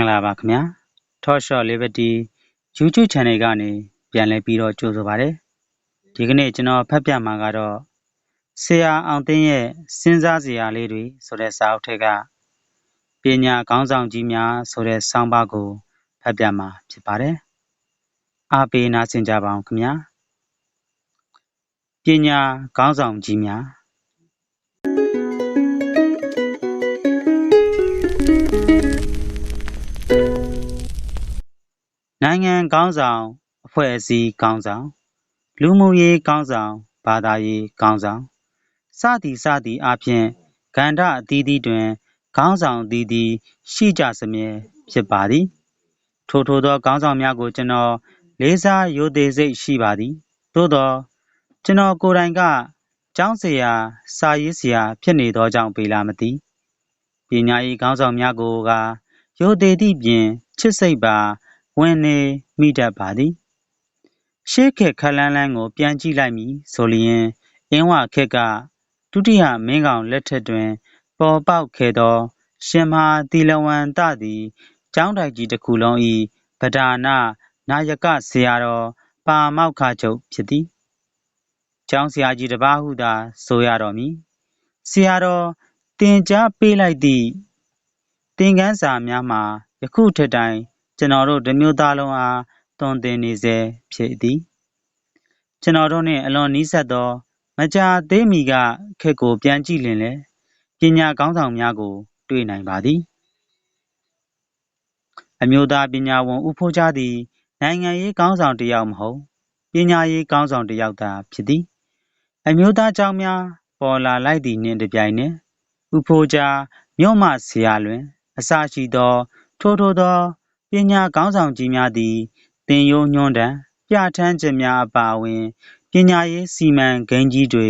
င်္ဂလာပါခင်ဗျာ Talk Shop Liberty YouTube Channel ကနေပြန်လည်ပြီးတော့ကြိုဆိုပါရစေဒီကနေ့ကျွန်တော်ဖတ်ပြမှာကတော့ဆရာအောင်သိန်းရဲ့စဉ်းစားစရာလေးတွေဆိုတဲ့စာအုပ်ထဲကပညာခေါင်းဆောင်ကြီးများဆိုတဲ့ဆောင်းပါးကိုဖတ်ပြမှာဖြစ်ပါတယ်အားပေးနားဆင်ကြပါအောင်ခင်ဗျာပညာခေါင်းဆောင်ကြီးများနိုင်ငံခေါင်းဆောင်အဖွဲ့အစည်းခေါင်းဆောင်လူမှုရေးခေါင်းဆောင်ဘာသာရေးခေါင်းဆောင်စသည်အပြင်ကဏ္ဍအသီးသီးတွင်ခေါင်းဆောင်အသီးသီးရှိကြစမြဲဖြစ်ပါသည်ထိုသောခေါင်းဆောင်များကိုကျွန်တော်လေးစားရိုသေစိတ်ရှိပါသည်သို့သောကျွန်တော်ကိုယ်တိုင်ကကျောင်းဆရာစာရေးဆရာဖြစ်နေသောကြောင့်ပေလားမသိပညာရေးခေါင်းဆောင်များကိုကရိုသေသည့်ပြင်ချစ်စိတ်ပါဝင်နေမိတတ်ပါသည်ရှေးခေတ်ခက်လန်းလန်းကိုပြန်ကြည့်လိုက်မည်ဆိုလျင်အင်းဝခေတ်ကဒုတိယမင်းကောင်လက်ထက်တွင်ပေါ်ပေါက်ခဲ့သောရှင်မဟာသီလဝံသသည်ကျောင်းတိုက်ကြီးတစ်ခုလုံး၏ဗဒါနနာယကဆရာတော်ပါမောက္ခချုပ်ဖြစ်သည်ကျောင်းဆရာကြီးတစ်ပါးဟုသာဆိုရတော်မူဆရာတော်သင်ကြားပေးလိုက်သည့်သင်ခန်းစာများမှာယခုထက်တိုင်ကျွန်တော်တို့တစ်မျိုးသားလုံးအားသွန်သင်နေစေဖြစ်သည်ကျွန်တော်တို့နှင့်အလွန်နီးစပ်သောမကြာသေးမီကခေတ်ကိုပြန်ကြည့်လျင်လည်းပညာခေါင်းဆောင်များကိုတွေ့နိုင်ပါသည်အမျိုးသားပညာဝန်ဦးဖိုးခြားသည်နိုင်ငံရေးခေါင်းဆောင်တစ်ယောက်မဟုတ်ပညာရေးခေါင်းဆောင်တစ်ယောက်သာဖြစ်သည်အမျိုးသားကျောင်းများပေါ်လာလိုက်သည်နှင့်တပြိုင်နက်ဦးဖိုးခြားမြို့မဆရာလွင်အစရှိသောထိုသောပညာခေါင်းဆောင်ကြီးများသည်သင်ရိုးညွှန်းတမ်းပြဋ္ဌာန်းချက်များအပါအဝင်ပညာရေးစီမံကိန်းကြီးတွေ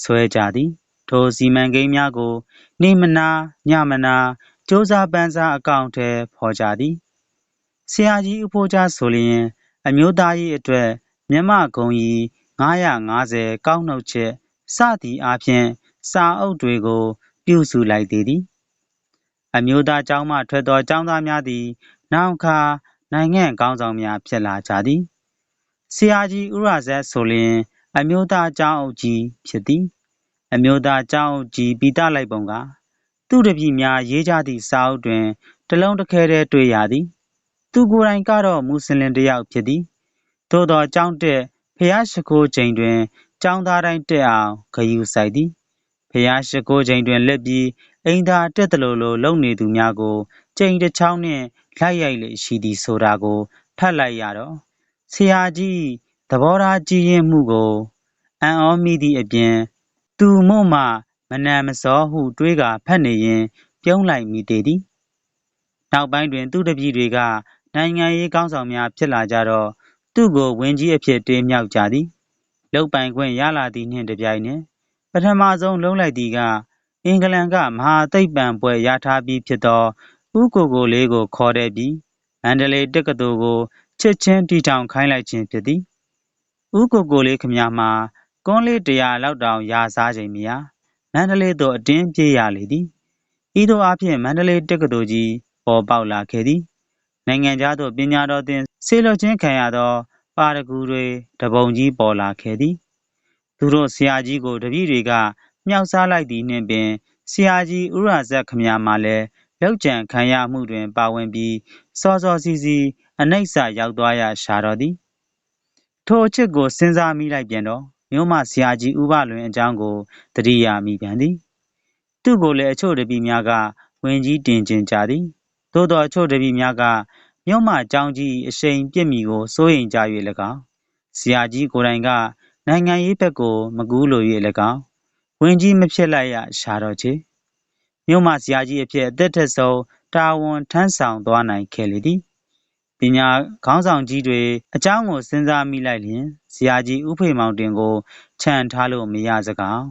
ဆွဲကြသည်ထိုစီမံကိန်းများကိုနေမနာညမနာစ조사ပန်းစားအကောင့်ထဲဖော်ကြသည်ဆရာကြီးဦးဖိုးခြားဆိုလျင်အမျိုးသားရေးအတွက်မြမဂုံကြီး950ကောက်နှုတ်ချက်စသည်အားဖြင့်စာအုပ်တွေကိုပြုစုလိုက်သေးသည်အမျိုးသားကျောင်းမှထွက်သောကျောင်းသားများသည်နောက်အခါနိုင်ငံခေါင်းဆောင်များဖြစ်လာကြသည်ဆရာကြီးဦးရဇတ်ဆိုလျင်အမျိုးသားကျောင်းအုပ်ကြီးဖြစ်သည်အမျိုးသားကျောင်းအုပ်ကြီးပိတလိုက်ပုံကသူတပည့်များရေးကြသည့်စာအုပ်တွင်တစ်လုံးတစ်ခဲတည်းတွေ့ရသည်သူကိုယ်တိုင်ကတော့မွတ်စလင်တစ်ယောက်ဖြစ်သည်သို့သောကျောင်းတက်ဖျားရှိခိုးချိန်တွင်ကျောင်းသားတိုင်းတက်အောင်ဂရုစိုက်သည်ဖျားရှိခိုးချိန်တွင်လက်ပြီးအိမ်သာတက်သလိုလုပ်နေသူများကိုချိန်တစ်ချောင်းနှင့်လိုက်ရိုက်လေရှိသည်ဆိုတာကိုဖတ်လိုက်ရတော့ဆရာကြီးသဘောထားကြီးရင်းမှုကိုအံ့ဩမိသည့်အပြင်သူမို့မှမနံမစောဟုတွေးကာဖတ်နေရင်ပြုံးလိုက်မိသေးသည်နောက်ပိုင်းတွင်သူတပည့်တွေကနိုင်ငံရေးခေါင်းဆောင်များဖြစ်လာကြတော့သူ့ကိုဝင်ကြီးအဖြစ်တေးမြောက်ကြသည်လုတ်ပိုင်ခွင့်ရလာသည်နှင့်တပြိုင်နက်ပထမဆုံးလုံးလိုက်သည်ကအင်္ဂလန်ကမဟာသိပ္ပံပွဲရထားပြီးဖြစ်သောဦးကိုလေးကိုခေါ်တဲ့ပြီးမန္တလေးတက္ကသိုလ်ကိုချက်ချင်းတီထောင်ခိုင်းလိုက်ခြင်းဖြစ်သည်ဦးကိုလေးခမည်းမှာကွန်းလေး100လောက်တောင်ရာစားချိန်မရမန္တလေးသို့အတင်းပြေးရလေသည်ဤသို့အားဖြင့်မန္တလေးတက္ကသိုလ်ကြီးပေါ်ပေါက်လာခဲ့သည်နိုင်ငံခြားသို့ပညာတော်သင်ဆေလွတ်ခြင်းခံရသောပါရဂူတွေတပုံကြီးပေါ်လာခဲ့သည်သူတို့ဆရာကြီးကိုတပည့်တွေကမြောက်စားလိုက်သည်နှင့်ပင်ဆရာကြီးဦးရဇတ်ခမည်းမှာလည်းလောက်ကျန်ခံရမှုတွင်ပါဝင်ပြီးစောစီစီအနှိမ့်စာရောက်သွားရရှာတော်သည်ထိုအချက်ကိုစဉ်းစားမိလိုက်ပြန်တော့မြို့မဆရာကြီးဦးဘလွင်အကြောင်းကိုသတိရမိပြန်သည်သူ့ကိုလည်းအချို့တပည့်များကဝင်ကြီးတင်ကျင်ကြသည်သို့သောအချို့တပည့်များကမြို့မကျောင်းကြီးအရှိန်ပြစ်မိကိုစိုးရိမ်ကြ၍၎င်းဆရာကြီးကိုယ်တိုင်ကနိုင်ငံရေးဘက်ကိုမကူးလို၍၎င်းဝင်ကြီးမဖြစ်လိုက်ရရှာတော့ချေမြို့မဆရာကြီးအဖြစ်အသက်ထက်ဆုံးတာဝန်ထမ်းဆောင်သွားနိုင်ခဲ့လေသည်ပညာခေါင်းဆောင်ကြီးတွေအကြောင်းကိုစဉ်းစားမိလိုက်လျင်ဆရာကြီးဦးဖေမောင်တင်ကိုခြံထားလို့မရစကောင်း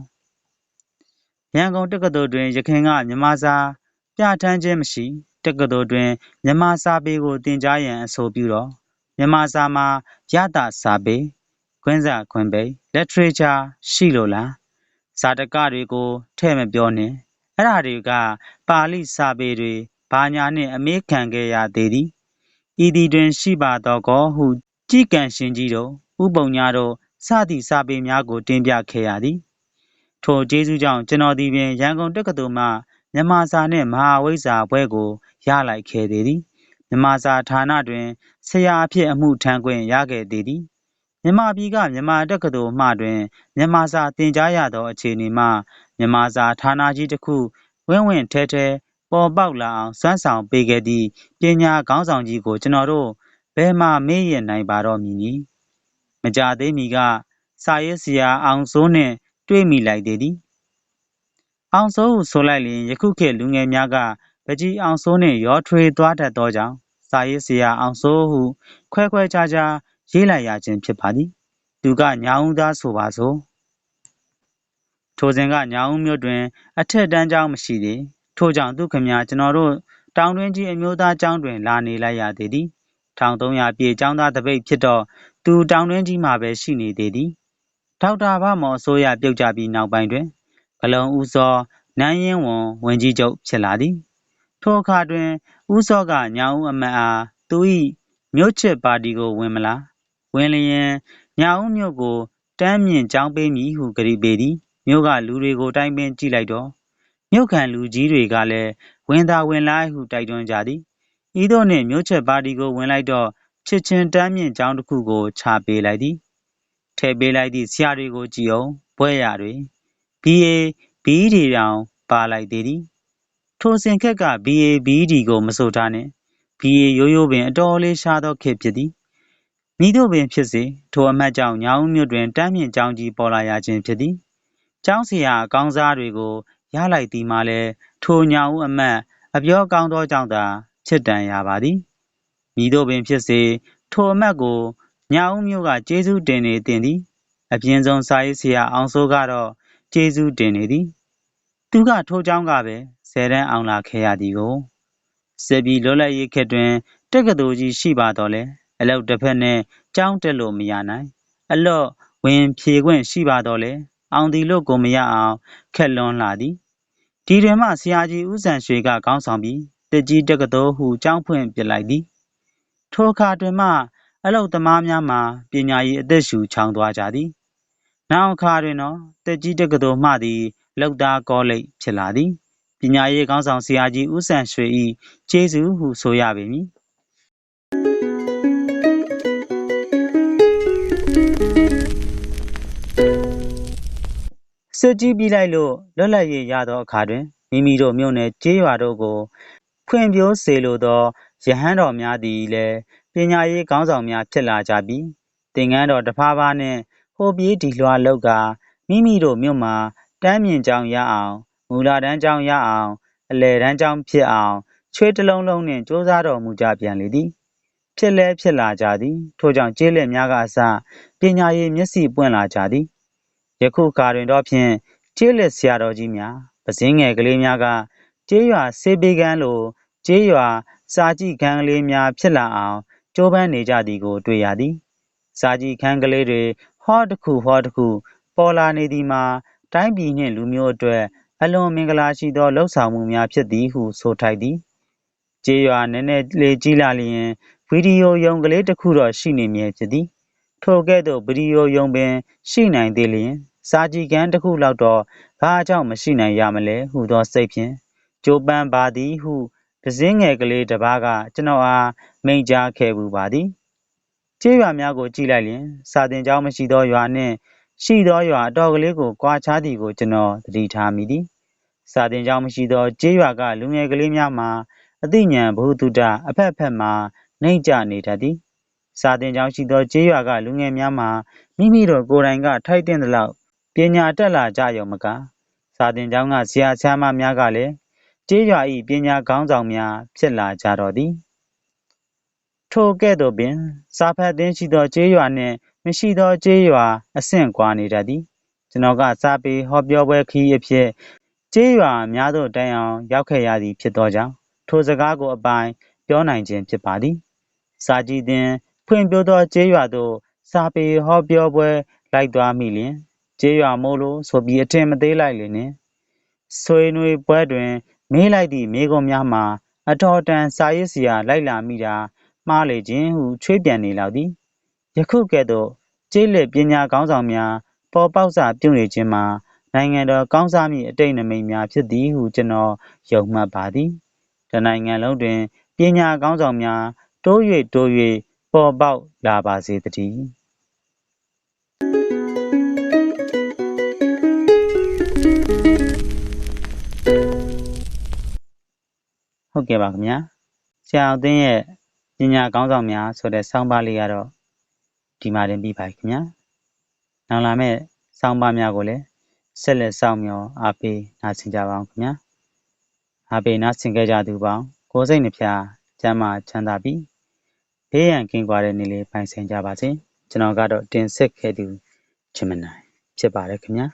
ရန်ကုန်တက္ကသိုလ်တွင်ယခင်ကမြန်မာစာပြဋ္ဌာန်းခြင်းမရှိတက္ကသိုလ်တွင်မြန်မာစာပေကိုသင်ကြားရန်အဆိုပြုတော့မြန်မာစာမှာရတစာပေခွင်းစာခွင်းပိ literature ရှိလို့လားဇာတကတွေကိုထဲ့မပြောနဲ့အဲ့ဒါတွေကပါဠိစာပေတွေဗ ဘာညာနှင့်အမေးခံခဲ့ရသေးသည်ဤသည်တွင်ရှိပါတော့ကောဟုကြည်ကံရှင်ကြီးတို့ဥပုံညာတို့စသည့်စာပေများကိုတင်ပြခဲ့ရသည်ထိုကျေးဇူးကြောင့်ကျွန်တော်သည်ပင်ရန်ကုန်တက္ကသိုလ်မှမြန်မာစာနှင့်မဟာဝိဇ္ဇာဘွဲ့ကိုရလိုက်ခဲ့သေးသည်မြန်မာစာဌာနတွင်ဆရာအဖြစ်အမှုထမ်းခွင့်ရခဲ့သေးသည်မြန်မာပြည်ကမြန်မာတက္ကသိုလ်မှတွင်မြန်မာစာသင်ကြားရသောအခြေအနေမှမြန်မာစာဌာနကြီးတစ်ခုဝင့်ဝင့်ထဲထဲပေါ်ပေါက်လာအောင်စွမ်းဆောင်ပေးခဲ့သည့်ပညာခေါင်းဆောင်ကြီးကိုကျွန်တော်တို့ဘယ်မှမေ့ရနိုင်ပါတော့မည်နည်းမကြသေးမီကစာရေးဆရာအောင်စိုးနှင့်တွေ့မိလိုက်သေးသည်အောင်စိုးဟုဆိုလိုက်လျင်ယခုခေတ်လူငယ်များကပကြီးအောင်စိုးနှင့်ရောထွေးသွားတတ်သောကြောင့်စာရေးဆရာအောင်စိုးဟုခွဲခွဲခြားခြားရေးလိုက်ရခြင်းဖြစ်ပါသည်သူကညာဦးသားဆိုပါစို့ထိုစဉ်ကညာဦးမြို့တွင်အထက်တန်းကျောင်းမရှိသေးထို့ကြောင့်သူခမညာကျွန်တော်တို့တောင်တွင်းကြီးအမျိုးသားကျောင်းတွင်လာနေလိုက်ရသေးသည်1300ပြည့်ကျောင်းသားတပိတ်ဖြစ်တော့သူတောင်တွင်းကြီးမှာပဲရှိနေသေးသည်ဒေါက်တာဘမော်အစိုးရပြုတ်ကျပြီးနောက်ပိုင်းတွင်ဘလုံဦးစောနန်းရင်ဝန်ကြီးချုပ်ဖြစ်လာသည်ထိုအခါတွင်ဦးစောကညာဦးအမတ်အားသူ၏မြို့ချစ်ပါတီကိုဝင်မလားဝင်လျင်ညာဦးမြို့ကိုတမ်းမြင့်ကျောင်းပေးမည်ဟုကတိပေးသည်မြို့ကလူတွေကိုတိုင်းပင်ကြည့်လိုက်တော့မြို့ခံလူကြီးတွေကလည်းဝင်သာဝင်လိုက်ဟုတိုက်တွန်းကြသည်ဤသို့နှင့်မြို့ချစ်ပါတီကိုဝင်လိုက်တော့ချစ်ချင်းတမ်းမြင့်ကျောင်းတစ်ခုကိုချပေးလိုက်သည်ထည့်ပေးလိုက်သည့်ဆရာတွေကိုကြည်အောင်ဘွဲ့ရတွေ BA BD တောင်ပါလိုက်သေးသည်ထိုစဉ်ခက်က BA BD ကိုမဆိုထားနှင့် BA ရိုးရိုးပင်အတော်လေးရှားသောခေတ်ဖြစ်သည်မိတို့ပင်ဖြစ်စေထိုအမှတ်ကြောင့်ညာဦးမြို့တွင်တမ်းမြင့်ကျောင်းကြီးပေါ်လာရခြင်းဖြစ်သည်ကျောင်းဆရာအကောင်းစားတွေကိုရလိုက်သည်မှာလည်းထိုညာဦးအမတ်အပြောကောင်းသောကြောင့်သာချစ်တန်ရပါသည်မိတို့ပင်ဖြစ်စေထိုအမတ်ကိုညာဦးမြို့ကကျေးဇူးတင်နေတင်သည်အပြင်းဆုံးစာရေးဆရာအောင်စိုးကတော့ကျေးဇူးတင်နေသည်သူကထိုကျောင်းကပဲ10တန်းအောင်လာခဲ့ရသည်ကိုစစ်ပြီးလွတ်လပ်ရေးခေတ်တွင်တက္ကသိုလ်ကြီးရှိပါတော့လေအလောက်တစ်ဖက်နဲ့ကျောင်းတက်လို့မရနိုင်အလော့ဝင်ဖြေခွင့်ရှိပါတော့လေအောင်သည်လို့ကိုမရအောင်ခက်လွန်းလာသည်ဒီတွင်မှဆရာကြီးဦးစံရွှေကခေါင်းဆောင်ပြီးတက်ကြီးတက္ကသိုလ်ဟုကျောင်းဖွင့်ပြလိုက်သည်ထိုအခါတွင်မှအလောက်သမားများမှာပညာရေးအသက်ရှူချောင်သွားကြသည်နောက်အခါတွင်တော့တက်ကြီးတက္ကသိုလ်မှသည်လောက်သားကောလိပ်ဖြစ်လာသည်ပညာရေးခေါင်းဆောင်ဆရာကြီးဦးစံရွှေ၏ကျေးဇူးဟုဆိုရပေမည်စစ်ကြီးပြီးလိုက်လို့လွတ်လပ်ရေးရသောအခါတွင်မိမိတို့မြို့နယ်ကျေးရွာတို့ကိုဖွံ့ဖြိုးစေလိုသောရဟန်းတော်များသည်လည်းပညာရေးခေါင်းဆောင်များဖြစ်လာကြပြီးသင်္ကန်းတော်တစ်ဖားဖားနှင့်ဟိုပြေးဒီလွှာလောက်ကမိမိတို့မြို့မှာတမ်းမြင့်ကျောင်းရအောင်မူလာတန်းကျောင်းရအောင်အလယ်တန်းကျောင်းဖြစ်အောင်ချွေးတလုံးလုံးနှင့်စ조사တော်မူကြပြန်လေသည်ဖြစ်လဲဖြစ်လာကြသည်ထို့ကြောင့်ကျေးလက်များကအစပညာရေးမျက်စိပွင့်လာကြသည်ယခုအခါတွင်တော့ဖြင့်ကျေးလက်ဆရာတော်ကြီးများပစင်းငယ်ကလေးများကကျေးရွာဆေးပေးကမ်းလိုကျေးရွာစာကြည့်ခန်းကလေးများဖြစ်လာအောင်ကြိုးပမ်းနေကြသည်ကိုတွေ့ရသည်စာကြည့်ခန်းကလေးတွေဟောတစ်ခုဟောတစ်ခုပေါ်လာနေသည်မှာတိုင်းပြည်နှင့်လူမျိုးအတွက်အလွန်မင်္ဂလာရှိသောလှုပ်ဆောင်မှုများဖြစ်သည်ဟုဆိုထိုက်သည်ကျေးရွာနည်းနည်းလေးကြီးလာလျင်ဗီဒီယိုရုံကလေးတစ်ခုတော့ရှိနေမည်ဖြစ်သည်ထိုကဲ့သို့ဗီဒီယိုရုံပင်ရှိနိုင်သေးလျင်စာကြည့်ခန်းတစ်ခုလောက်တော့ဘာကြောင့်မရှိနိုင်ရမလဲဟုသောစိတ်ဖြင့်ကြိုးပမ်းပါသည်ဟုပစင်းငယ်ကလေးတစ်ပါးကကျွန်တော်အားမိန့်ကြားခဲ့ပူပါသည်ကျေးရွာများကိုကြည့်လိုက်လျင်စာသင်ကျောင်းမရှိသောရွာနှင့်ရှိသောရွာအတော်ကလေးကိုကွာခြားသည်ကိုကျွန်တော်သတိထားမိသည်စာသင်ကျောင်းမရှိသောကျေးရွာကလူငယ်ကလေးများမှာအသိဉာဏ်ဘ ഹു တုတအဖက်ဖက်မှာနှိမ့်ကျနေတတ်သည်စာသင်ကျောင်းရှိသောကျေးရွာကလူငယ်များမှာမိမိတို့ကိုယ်တိုင်ကထိုက်တဲ့လောက်ပညာတက်လာကြရုံမကစာသင်ကျောင်းကဆရာဆရာမများကလည်းကျေးရွာ၏ပညာခေါင်းဆောင်များဖြစ်လာကြတော့သည်ထိုကဲ့သို့ပင်စာဖတ်သင်ရှိသောကျေးရွာနှင့်မရှိသောကျေးရွာအဆင့်ကွာနေတတ်သည်ကျွန်တော်ကစာပေဟောပြောပွဲခရီးအဖြစ်ကျေးရွာများသို့တိုင်အောင်ရောက်ခဲ့ရသည်ဖြစ်သောကြောင့်ထိုစကားကိုအပိုင်ပြောနိုင်ခြင်းဖြစ်ပါသည်စာကြည့်သင်ဖွံ့ဖြိုးသောကျေးရွာသို့စာပေဟောပြောပွဲလိုက်သွားမိလျင်ကျေးရွာမို့လို့ဆိုပြီးအထင်မသေးလိုက်လေနှင့်ဆွေးနွေးပွဲတွင်မေးလိုက်သည့်မေးခွန်းများမှာ အတော်တန်စာရေးဆရာလိုက်လာမိတာမှားလေခြင်းဟုချွေးပြန်နေလောက်သည်ယခုကဲ့သို့ကျေးလက်ပညာကောင်းဆောင်များပေါ်ပေါက်စာပြုနေခြင်းမှာနိုင်ငံတော်ကောင်းစားမည့်အတိတ်နမိတ်များဖြစ်သည်ဟုကျွန်တော်ယုံမှတ်ပါသည်တနိုင်ငံလုံးတွင်ပညာကောင်းဆောင်များတိုး၍ပေါ်ပေါက်လာပါစေတည်းဟုတ်ကဲ့ပါခင်ဗျာဆရာအောင်သိန်းရဲ့ပညာကောင်းဆောင်များဆိုတဲ့ဆောင်းပါးလေးကတော့ဒီမှာတင်ပြီးပါခင်ဗျာနောက်လာမယ့်ဆောင်းပါးများကိုလည်းဆက်လက်စောင့်မျှော်အားပေးနားဆင်ကြပါအောင်ခင်ဗျာအားပေးနားဆင်ခဲ့ကြသူပေါင်းကိုယ်စိတ်နှဖျားကျမ်းမာချမ်းသာပြီးဘေးရန်ကင်းကွာတဲ့နေ့လေးပိုင်ဆိုင်ကြပါစေကျွန်တော်ကတော့တင်ဆက်ခဲ့သူချင်မနိုင်ဖြစ်ပါတယ်ခင်ဗျာ